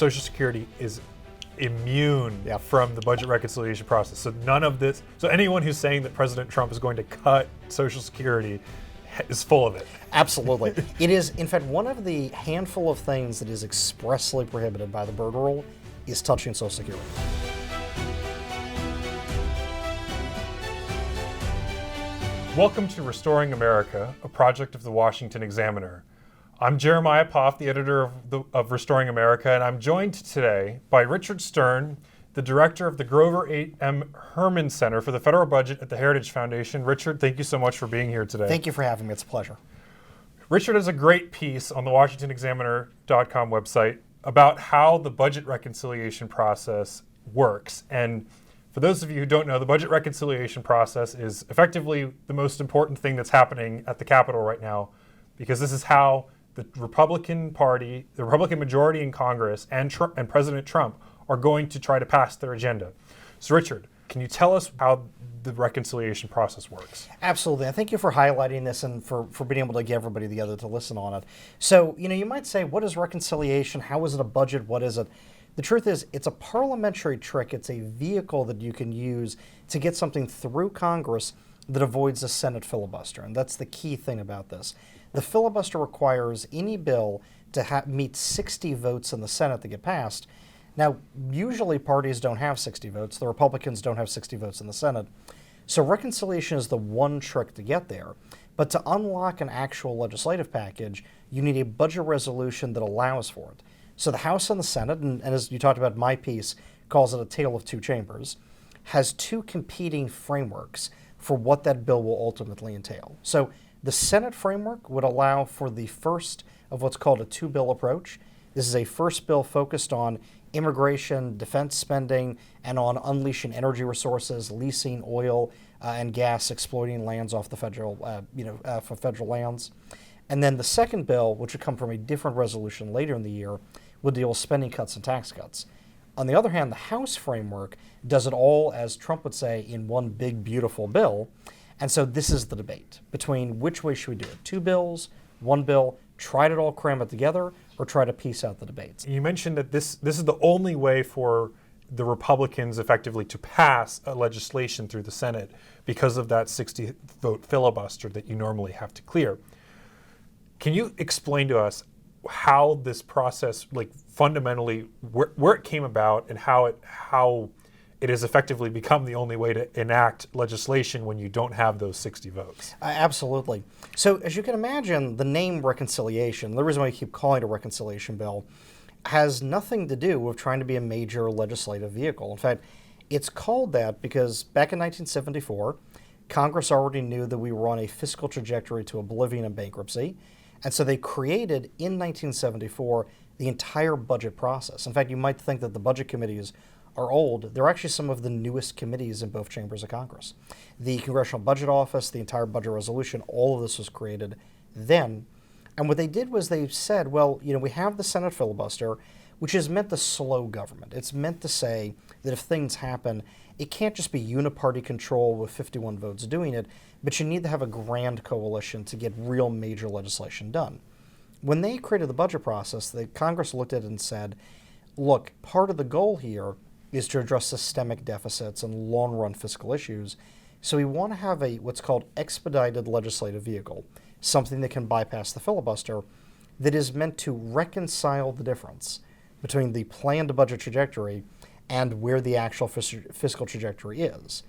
Social Security is immune from the budget reconciliation process. So none of this, so anyone who's saying that President Trump is going to cut Social Security is full of it. Absolutely. It is, in fact, one of the handful of things that is expressly prohibited by the Byrd rule is touching Social Security. Welcome to Restoring America, a project of the Washington Examiner. I'm Jeremiah Poff, the editor of Restoring America, and I'm joined today by Richard Stern, the director of the Grover A.M. Herman Center for the Federal Budget at the Heritage Foundation. Richard, thank you so much for being here today. Thank you for having me. It's a pleasure. Richard has a great piece on the washingtonexaminer.com website about how the budget reconciliation process works. And for those of you who don't know, the budget reconciliation process is effectively the most important thing that's happening at the Capitol right now, because this is how the Republican Party, the Republican majority in Congress, and President Trump are going to try to pass their agenda. So Richard, can you tell us how the reconciliation process works? Absolutely. And thank you for highlighting this and for being able to get everybody together to listen on it. So, you might say, what is reconciliation? How is it a budget? What is it? The truth is, it's a parliamentary trick. It's a vehicle that you can use to get something through Congress that avoids a Senate filibuster. And that's the key thing about this. The filibuster requires any bill to meet 60 votes in the Senate to get passed. Now, usually parties don't have 60 votes. The Republicans don't have 60 votes in the Senate. So reconciliation is the one trick to get there. But to unlock an actual legislative package, you need a budget resolution that allows for it. So the House and the Senate, and as you talked about, my piece calls it a tale of two chambers, has two competing frameworks for what that bill will ultimately entail. So the Senate framework would allow for the first of what's called a two-bill approach. This is a first bill focused on immigration, defense spending, and on unleashing energy resources, leasing oil and gas, exploiting lands off the federal, for federal lands. And then the second bill, which would come from a different resolution later in the year, would deal with spending cuts and tax cuts. On the other hand, the House framework does it all, as Trump would say, in one big, beautiful bill. And so this is the debate between which way should we do it? Two bills, one bill, try to all cram it together, or try to piece out the debates. You mentioned that this is the only way for the Republicans effectively to pass a legislation through the Senate because of that 60-vote filibuster that you normally have to clear. Can you explain to us how this process, fundamentally, where it came about and how it has effectively become the only way to enact legislation when you don't have those 60 votes? Absolutely. So as you can imagine, the name reconciliation, the reason why I keep calling it a reconciliation bill, has nothing to do with trying to be a major legislative vehicle. In fact, it's called that because back in 1974, Congress already knew that we were on a fiscal trajectory to oblivion and bankruptcy. And so they created, in 1974, the entire budget process. In fact, you might think that the budget committees are old. They're actually some of the newest committees in both chambers of Congress. The Congressional Budget Office, the entire budget resolution, all of this was created then. And what they did was they said, well, we have the Senate filibuster, which is meant to slow government. It's meant to say that if things happen, it can't just be uniparty control with 51 votes doing it, but you need to have a grand coalition to get real major legislation done. When they created the budget process, the Congress looked at it and said, look, part of the goal here is to address systemic deficits and long-run fiscal issues. So we want to have what's called expedited legislative vehicle, something that can bypass the filibuster, that is meant to reconcile the difference between the planned budget trajectory and where the actual fiscal trajectory is.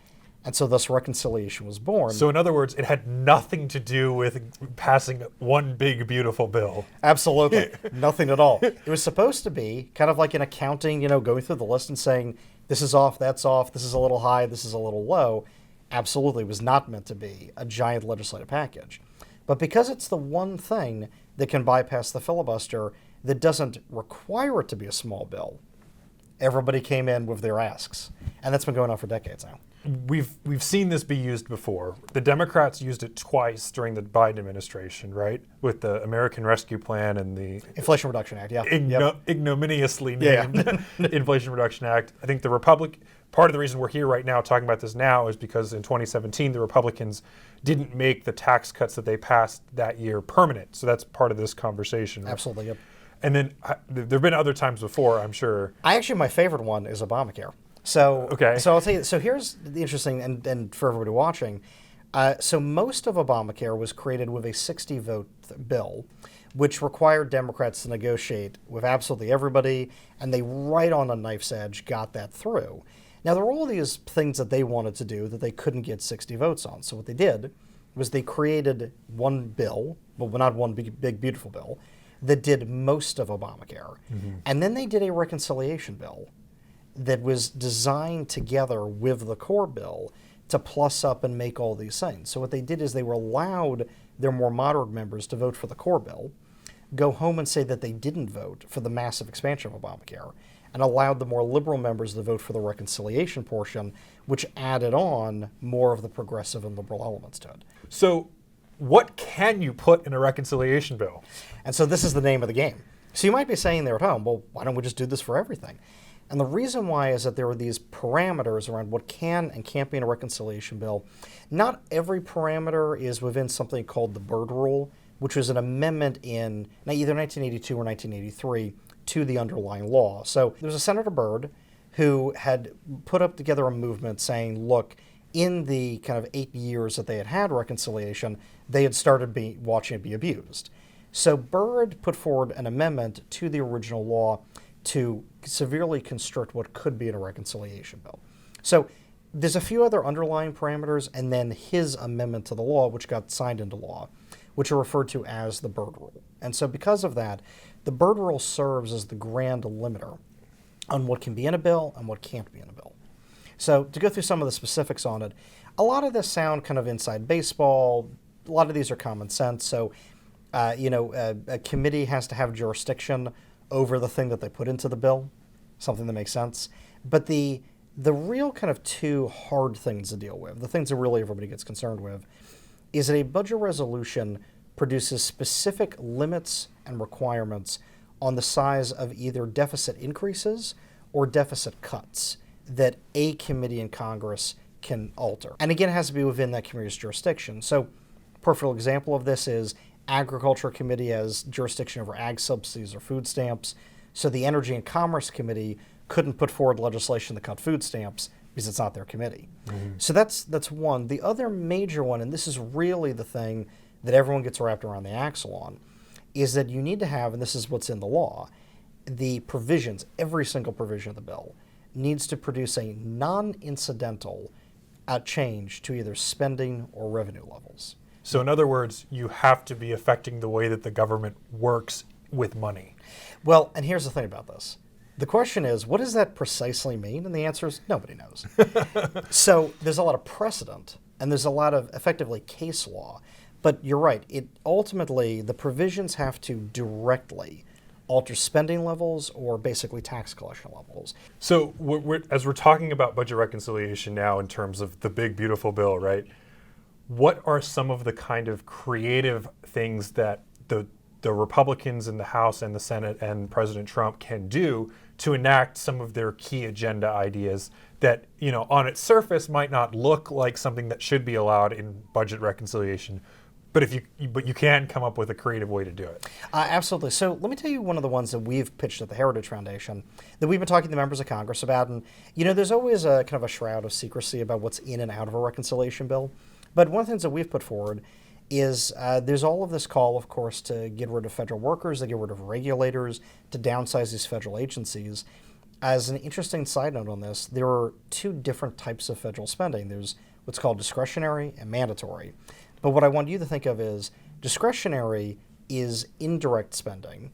And so thus reconciliation was born. So in other words, it had nothing to do with passing one big, beautiful bill. Absolutely. Nothing at all. It was supposed to be kind of like in accounting, going through the list and saying, this is off, that's off, this is a little high, this is a little low. Absolutely was not meant to be a giant legislative package. But because it's the one thing that can bypass the filibuster that doesn't require it to be a small bill, everybody came in with their asks. And that's been going on for decades now. We've seen this be used before. The Democrats used it twice during the Biden administration, right? With the American Rescue Plan and the Inflation Reduction Act, yeah. Ignominiously named Inflation Reduction Act. I think part of the reason we're here right now talking about this now is because in 2017, the Republicans didn't make the tax cuts that they passed that year permanent. So that's part of this conversation. Absolutely, yep. And then there have been other times before, I'm sure. My favorite one is Obamacare. So, Okay. So I'll tell you. So here's the interesting, and for everybody watching, so most of Obamacare was created with a 60-vote bill, which required Democrats to negotiate with absolutely everybody, and they, right on a knife's edge, got that through. Now, there were all these things that they wanted to do that they couldn't get 60 votes on. So what they did was they created one bill, well, not one big beautiful bill, that did most of Obamacare. Mm-hmm. And then they did a reconciliation bill that was designed together with the core bill to plus up and make all these things. So what they did is they were allowed their more moderate members to vote for the core bill, go home and say that they didn't vote for the massive expansion of Obamacare, and allowed the more liberal members to vote for the reconciliation portion, which added on more of the progressive and liberal elements to it. So what can you put in a reconciliation bill? And so this is the name of the game. So you might be saying there at home, well, why don't we just do this for everything? And the reason why is that there are these parameters around what can and can't be in a reconciliation bill. Not every parameter is within something called the Byrd Rule, which was an amendment in either 1982 or 1983 to the underlying law. So there was a Senator Byrd who had put up together a movement saying, look, in the kind of 8 years that they had had reconciliation, they had started watching it be abused. So Byrd put forward an amendment to the original law to severely constrict what could be in a reconciliation bill. So there's a few other underlying parameters, and then his amendment to the law, which got signed into law, which are referred to as the Byrd Rule. And so because of that, the Byrd Rule serves as the grand limiter on what can be in a bill and what can't be in a bill. So to go through some of the specifics on it, a lot of this sound kind of inside baseball. A lot of these are common sense. So, a committee has to have jurisdiction over the thing that they put into the bill, something that makes sense. But the real kind of two hard things to deal with, the things that really everybody gets concerned with, is that a budget resolution produces specific limits and requirements on the size of either deficit increases or deficit cuts that a committee in Congress can alter. And again, it has to be within that committee's jurisdiction. So, perfect example of this is Agriculture Committee has jurisdiction over ag subsidies or food stamps. So the Energy and Commerce Committee couldn't put forward legislation to cut food stamps because it's not their committee. Mm-hmm. So that's one. The other major one, and this is really the thing that everyone gets wrapped around the axle on, is that you need to have, and this is what's in the law, the provisions, every single provision of the bill needs to produce a non-incidental change to either spending or revenue levels. So in other words, you have to be affecting the way that the government works with money. Well, and here's the thing about this. The question is, what does that precisely mean? And the answer is, nobody knows. So there's a lot of precedent, and there's a lot of, effectively, case law. But you're right. Ultimately, the provisions have to directly alter spending levels or basically tax collection levels. So as we're talking about budget reconciliation now in terms of the big, beautiful bill, right? What are some of the kind of creative things that the Republicans in the House and the Senate and President Trump can do to enact some of their key agenda ideas that, on its surface might not look like something that should be allowed in budget reconciliation, but you can come up with a creative way to do it? Absolutely. So let me tell you one of the ones that we've pitched at the Heritage Foundation that we've been talking to members of Congress about. And, there's always a kind of a shroud of secrecy about what's in and out of a reconciliation bill. But one of the things that we've put forward is there's all of this call, of course, to get rid of federal workers, to get rid of regulators, to downsize these federal agencies. As an interesting side note on this, there are two different types of federal spending. There's what's called discretionary and mandatory. But what I want you to think of is discretionary is indirect spending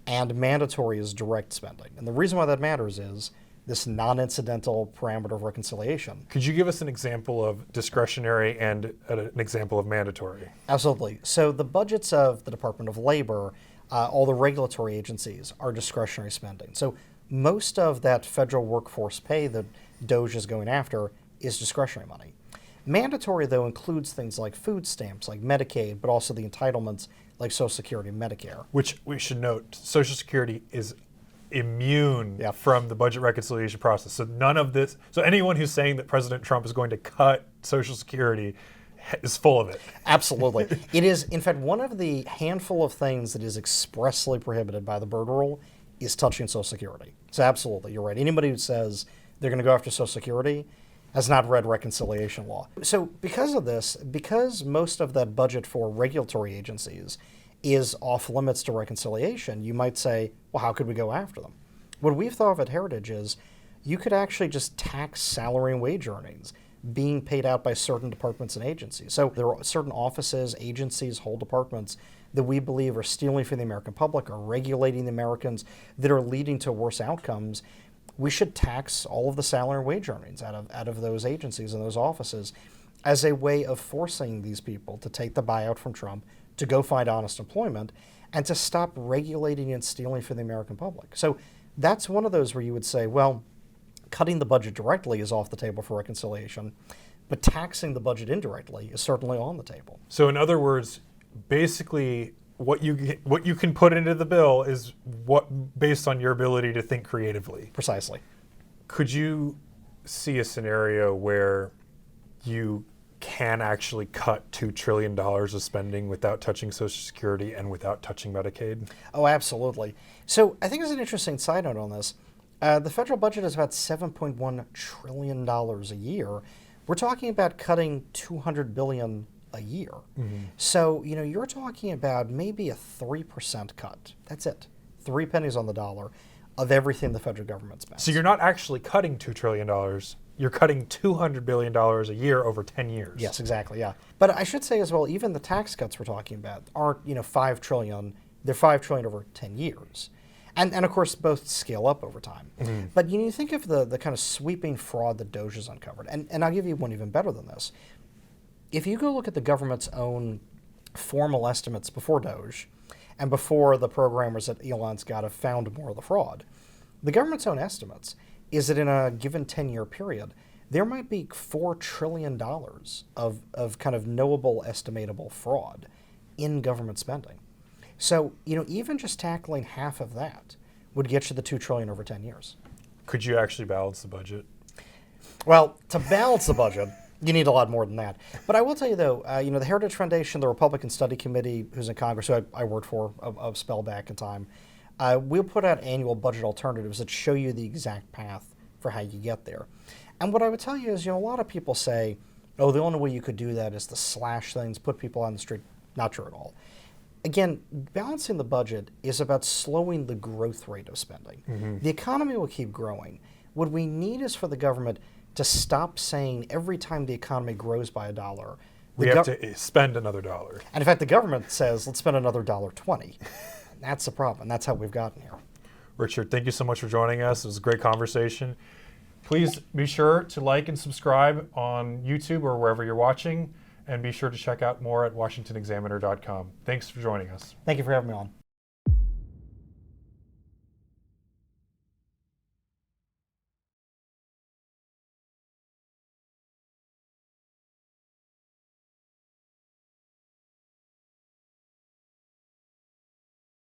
and mandatory is direct spending. And the reason why that matters is this non-incidental parameter of reconciliation. Could you give us an example of discretionary and an example of mandatory? Absolutely. So the budgets of the Department of Labor, all the regulatory agencies are discretionary spending. So most of that federal workforce pay that DOJ is going after is discretionary money. Mandatory, though, includes things like food stamps, like Medicaid, but also the entitlements like Social Security and Medicare. Which we should note, Social Security is immune from the budget reconciliation process. So none of this, so anyone who's saying that President Trump is going to cut Social Security is full of it. Absolutely. It is, in fact, one of the handful of things that is expressly prohibited by the Byrd rule is touching Social Security. So absolutely, you're right. Anybody who says they're going to go after Social Security has not read reconciliation law. So because of this, because most of that budget for regulatory agencies is off limits to reconciliation, you might say, well, how could we go after them? What we've thought of at Heritage is you could actually just tax salary and wage earnings being paid out by certain departments and agencies. So there are certain offices, agencies, whole departments that we believe are stealing from the American public, are regulating the Americans, that are leading to worse outcomes. We should tax all of the salary and wage earnings out of those agencies and those offices as a way of forcing these people to take the buyout from Trump, to go find honest employment, and to stop regulating and stealing from the American public. So that's one of those where you would say, well, cutting the budget directly is off the table for reconciliation, but taxing the budget indirectly is certainly on the table. So in other words, basically what you can put into the bill is what based on your ability to think creatively. Precisely. Could you see a scenario where you can actually cut $2 trillion of spending without touching Social Security and without touching Medicaid? Oh, absolutely. So I think there's an interesting side note on this. The federal budget is about $7.1 trillion a year. We're talking about cutting $200 billion a year. Mm-hmm. So, you're talking about maybe a 3% cut. That's it. 3 pennies on the dollar of everything the federal government spends. So you're not actually cutting $2 trillion. You're cutting $200 billion a year over 10 years. Yes, exactly, yeah. But I should say as well, even the tax cuts we're talking about aren't, $5 trillion. They're $5 trillion over 10 years. And of course, both scale up over time. Mm-hmm. But you think of the kind of sweeping fraud that DOJ has uncovered. And I'll give you one even better than this. If you go look at the government's own formal estimates before DOJ and before the programmers at Elon's got have found more of the fraud, the government's own estimates is that in a given 10-year period, there might be $4 trillion of kind of knowable, estimatable fraud in government spending. So, even just tackling half of that would get you the $2 trillion over 10 years. Could you actually balance the budget? Well, to balance the budget, you need a lot more than that. But I will tell you, though, the Heritage Foundation, the Republican Study Committee, who's in Congress, who I worked for a spell back in time, we'll put out annual budget alternatives that show you the exact path for how you get there. And what I would tell you is, a lot of people say, oh, the only way you could do that is to slash things, put people on the street. Not true at all. Again, balancing the budget is about slowing the growth rate of spending. Mm-hmm. The economy will keep growing. What we need is for the government to stop saying every time the economy grows by $1, we have to spend another $1. And in fact, the government says, let's spend another $1.20. That's the problem. That's how we've gotten here. Richard, thank you so much for joining us. It was a great conversation. Please be sure to like and subscribe on YouTube or wherever you're watching. And be sure to check out more at washingtonexaminer.com. Thanks for joining us. Thank you for having me on.